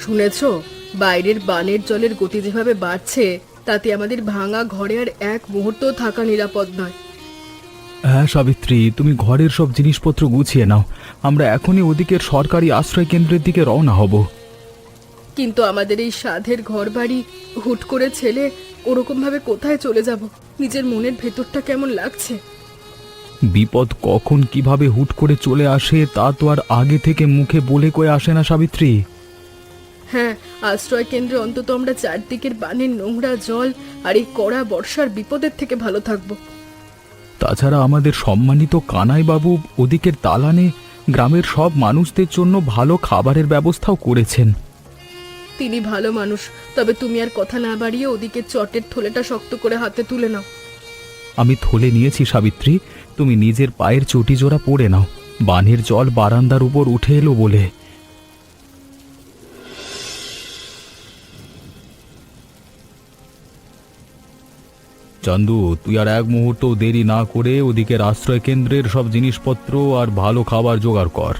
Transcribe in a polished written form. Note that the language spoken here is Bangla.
শুনেছো, বাইরের বানের জলের গতি যেভাবে বাড়ছে তাতে আমাদের ভাঙা ঘরে আর এক মুহূর্ত থাকা নিরাপদ নয়। হ্যাঁ সাবিত্রী, তুমি ঘরের সব জিনিসপত্র গুছিয়ে নাও। আমরা এখনই ওদিকের সরকারি আশ্রয় কেন্দ্রের দিকে রওনা হব। কিন্তু আমাদের এই সাধের ঘর বাড়ি হুট করে ছেলে ওরকম ভাবে কোথায় চলে যাব? নিজের মনের ভেতরটা কেমন লাগছে। বিপদ কখন কিভাবে হুট করে চলে আসে তা তো আর আগে থেকে মুখে বলে কয়ে আসে না সাবিত্রী। হ্যাঁ, আশ্রয় কেন্দ্রে অন্তত আমরা চারদিকের বানের নোংরা জল আর এই কড়া বর্ষার বিপদের থেকে ভালো থাকবো। তাছাড়া আমাদের সম্মানিত কানাইবাবু ওদিকের দালানে গ্রামের সব মানুষদের জন্য ভালো খাবারের ব্যবস্থাও করেছেন। তিনি ভালো মানুষ, তবে তুমি আর কথা না বাড়িয়ে ওদিকে চটের থলেটা শক্ত করে হাতে তুলে নাও। আমি থলে নিয়েছি সাবিত্রী, তুমি নিজের পায়ের চটি জোড়া পরে নাও। বানের জল বারান্দার উপর উঠে এলো বলে। চান্দু, তুই আর এক মুহূর্ত দেরি না করে ওদিকের আশ্রয় কেন্দ্রের সব জিনিসপত্র আর ভালো খাবার জোগাড় কর।